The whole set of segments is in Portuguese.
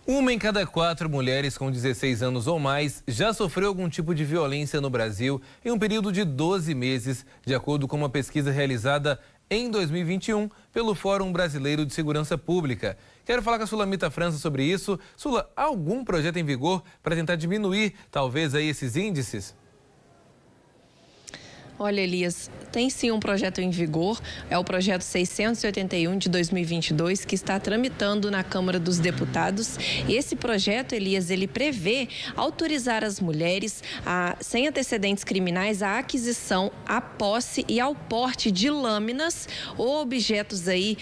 Uma em cada 4 mulheres com 16 anos ou mais já sofreu algum tipo de violência no Brasil em um período de 12 meses, de acordo com uma pesquisa realizada em 2021 pelo Fórum Brasileiro de Segurança Pública. Quero falar com a Sulamita França sobre isso. Sula, há algum projeto em vigor para tentar diminuir, talvez, aí esses índices? Olha, Elias, tem sim um projeto em vigor, é o projeto 681 de 2022, que está tramitando na Câmara dos Deputados. E esse projeto, Elias, ele prevê autorizar as mulheres, sem antecedentes criminais, a aquisição, a posse e ao porte de lâminas ou objetos aí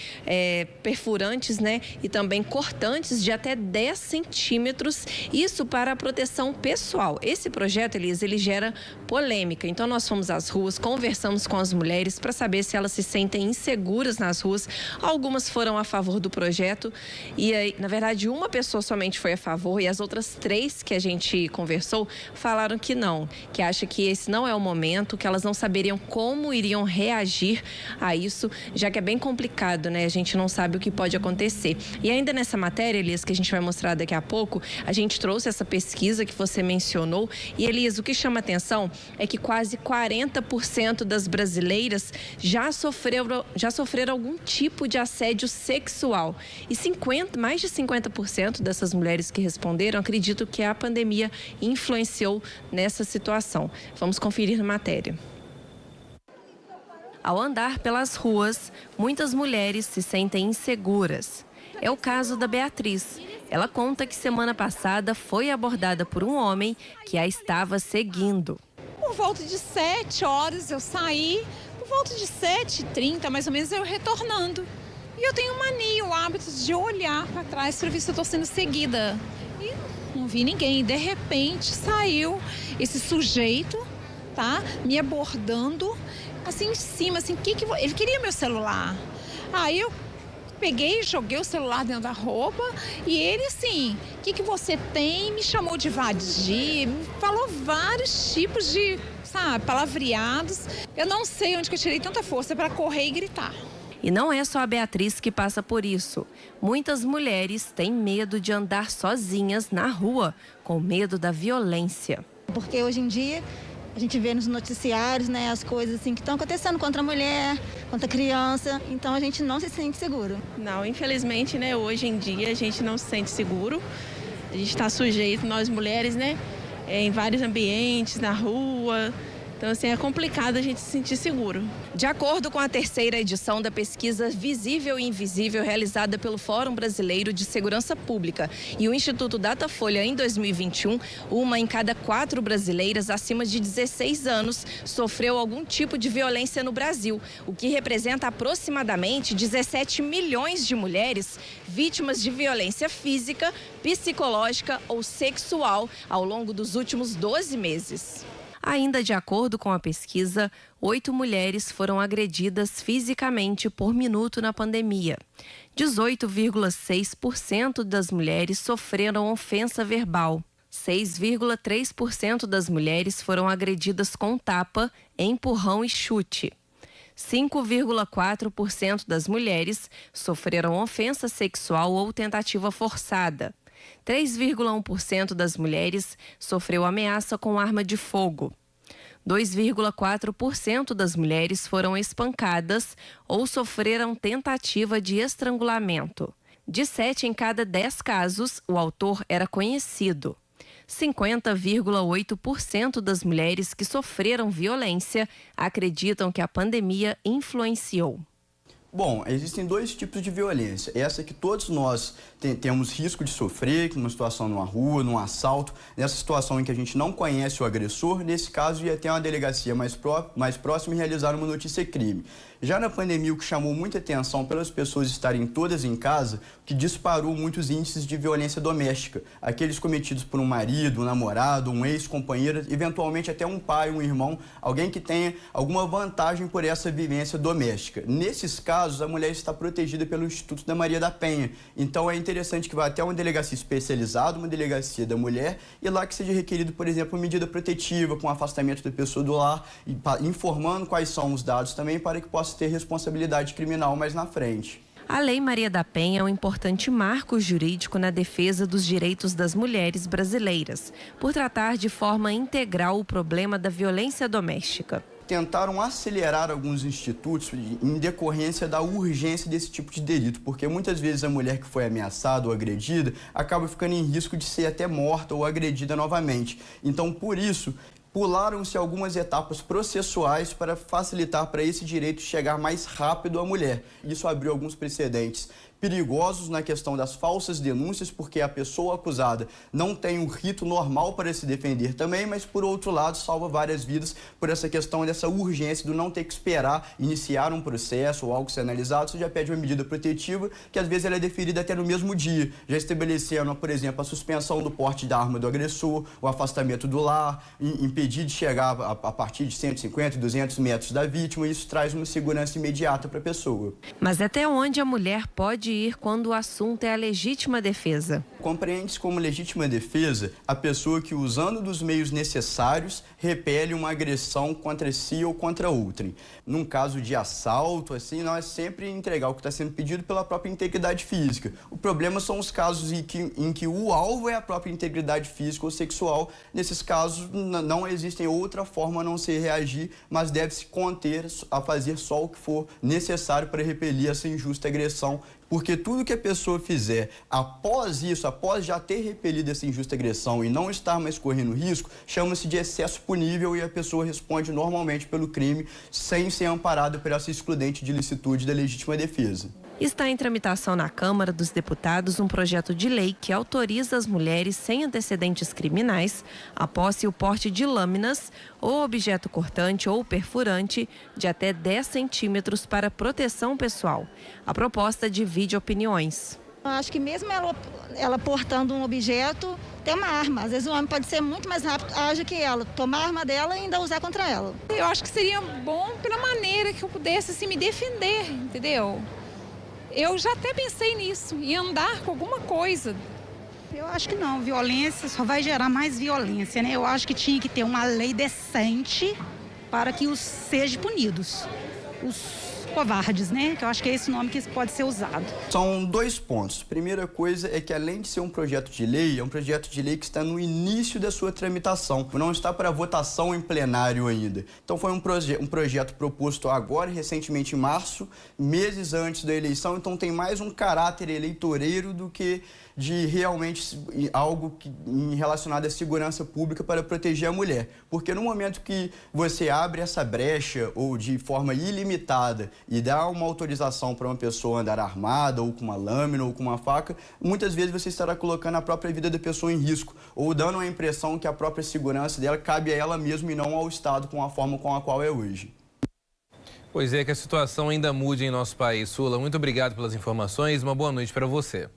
perfurantes, né, e também cortantes de até 10 centímetros, isso para a proteção pessoal. Esse projeto, Elias, ele gera polêmica, então nós fomos às ruas, conversamos com as mulheres para saber se elas se sentem inseguras nas ruas. Algumas foram a favor do projeto e aí, na verdade, uma pessoa somente foi a favor e as outras 3 que a gente conversou falaram que não, que acha que esse não é o momento, que elas não saberiam como iriam reagir a isso, já que é bem complicado, né? A gente não sabe o que pode acontecer. E ainda nessa matéria, Elias, que a gente vai mostrar daqui a pouco, a gente trouxe essa pesquisa que você mencionou e, Elias, o que chama atenção é que quase 40% das brasileiras já sofreram algum tipo de assédio sexual. E mais de 50% dessas mulheres que responderam acreditam que a pandemia influenciou nessa situação. Vamos conferir na matéria. Ao andar pelas ruas, muitas mulheres se sentem inseguras. É o caso da Beatriz. Ela conta que semana passada foi abordada por um homem que a estava seguindo. Por volta de 7 horas eu saí, por volta de 7h30 mais ou menos eu retornando. E eu tenho mania, o hábito de olhar para trás para ver se eu estou sendo seguida. E não vi ninguém. De repente saiu esse sujeito, tá? Me abordando, assim em cima, assim, ele queria meu celular. Aí eu peguei, joguei o celular dentro da roupa e ele assim, o que você tem? Me chamou de vadia, me falou vários tipos de, palavreados. Eu não sei onde que eu tirei tanta força para correr e gritar. E não é só a Beatriz que passa por isso. Muitas mulheres têm medo de andar sozinhas na rua, com medo da violência. Porque hoje em dia a gente vê nos noticiários, né, as coisas assim que estão acontecendo contra a mulher, contra a criança, então a gente não se sente seguro. Não, infelizmente, né, hoje em dia a gente não se sente seguro. A gente está sujeito, nós mulheres, né, em vários ambientes, na rua. Então, assim, é complicado a gente se sentir seguro. De acordo com a 3ª edição da pesquisa Visível e Invisível, realizada pelo Fórum Brasileiro de Segurança Pública e o Instituto Datafolha em 2021, uma em cada 4 brasileiras acima de 16 anos sofreu algum tipo de violência no Brasil, o que representa aproximadamente 17 milhões de mulheres vítimas de violência física, psicológica ou sexual ao longo dos últimos 12 meses. Ainda de acordo com a pesquisa, 8 mulheres foram agredidas fisicamente por minuto na pandemia. 18,6% das mulheres sofreram ofensa verbal. 6,3% das mulheres foram agredidas com tapa, empurrão e chute. 5,4% das mulheres sofreram ofensa sexual ou tentativa forçada. 3,1% das mulheres sofreu ameaça com arma de fogo. 2,4% das mulheres foram espancadas ou sofreram tentativa de estrangulamento. De 7 em cada 10 casos, o autor era conhecido. 50,8% das mulheres que sofreram violência acreditam que a pandemia influenciou. Bom, existem 2 tipos de violência. Essa que todos nós temos risco de sofrer, numa situação numa rua, num assalto, nessa situação em que a gente não conhece o agressor, nesse caso ia ter uma delegacia mais próxima e realizar uma notícia-crime. Já na pandemia, o que chamou muita atenção pelas pessoas estarem todas em casa, que disparou muitos índices de violência doméstica, aqueles cometidos por um marido, um namorado, um ex-companheiro, eventualmente até um pai, um irmão, alguém que tenha alguma vantagem por essa vivência doméstica. Nesses casos, a mulher está protegida pelo Instituto da Maria da Penha. Então é interessante que vá até uma delegacia especializada, uma delegacia da mulher, e lá que seja requerido, por exemplo, uma medida protetiva com afastamento da pessoa do lar, informando quais são os dados também para que possa ter responsabilidade criminal mais na frente. A Lei Maria da Penha é um importante marco jurídico na defesa dos direitos das mulheres brasileiras, por tratar de forma integral o problema da violência doméstica. Tentaram acelerar alguns institutos em decorrência da urgência desse tipo de delito, porque muitas vezes a mulher que foi ameaçada ou agredida acaba ficando em risco de ser até morta ou agredida novamente. Então, por isso, pularam-se algumas etapas processuais para facilitar para esse direito chegar mais rápido à mulher. Isso abriu alguns precedentes perigosos na questão das falsas denúncias, porque a pessoa acusada não tem um rito normal para se defender também, mas, por outro lado, salva várias vidas por essa questão dessa urgência do não ter que esperar iniciar um processo ou algo ser analisado. Você já pede uma medida protetiva, que às vezes ela é deferida até no mesmo dia, já estabelecendo, por exemplo, a suspensão do porte da arma do agressor, o afastamento do lar, impedir de chegar a partir de 150, 200 metros da vítima. Isso traz uma segurança imediata para a pessoa. Mas até onde a mulher pode ir quando o assunto é a legítima defesa? Compreende-se como legítima defesa a pessoa que, usando dos meios necessários, repele uma agressão contra si ou contra outrem. Num caso de assalto, assim, não é sempre entregar o que está sendo pedido pela própria integridade física. O problema são os casos em que o alvo é a própria integridade física ou sexual. Nesses casos, não existem outra forma a não ser reagir, mas deve-se conter a fazer só o que for necessário para repelir essa injusta agressão. Porque tudo que a pessoa fizer após isso, após já ter repelido essa injusta agressão e não estar mais correndo risco, chama-se de excesso punível e a pessoa responde normalmente pelo crime sem ser amparada por essa excludente de licitude da legítima defesa. Está em tramitação na Câmara dos Deputados um projeto de lei que autoriza as mulheres sem antecedentes criminais a posse e o porte de lâminas ou objeto cortante ou perfurante de até 10 centímetros para proteção pessoal. A proposta divide opiniões. Eu acho que mesmo ela portando um objeto, tem uma arma. Às vezes o homem pode ser muito mais rápido, ágil que ela, tomar a arma dela e ainda usar contra ela. Eu acho que seria bom pela maneira que eu pudesse assim, me defender, entendeu? Eu já até pensei nisso, em andar com alguma coisa. Eu acho que não, violência só vai gerar mais violência, né? Eu acho que tinha que ter uma lei decente para que os sejam punidos. Os covardes, né? Que eu acho que é esse nome que pode ser usado. São dois pontos. Primeira coisa é que, além de ser um projeto de lei, é um projeto de lei que está no início da sua tramitação. Não está para votação em plenário ainda. Então foi um projeto proposto agora, recentemente em março, meses antes da eleição. Então tem mais um caráter eleitoreiro do que de realmente algo relacionado à segurança pública para proteger a mulher. Porque no momento que você abre essa brecha ou de forma ilimitada e dá uma autorização para uma pessoa andar armada ou com uma lâmina ou com uma faca, muitas vezes você estará colocando a própria vida da pessoa em risco ou dando a impressão que a própria segurança dela cabe a ela mesma e não ao Estado com a forma com a qual é hoje. Pois é, que a situação ainda mude em nosso país. Sula, muito obrigado pelas informações. Uma boa noite para você.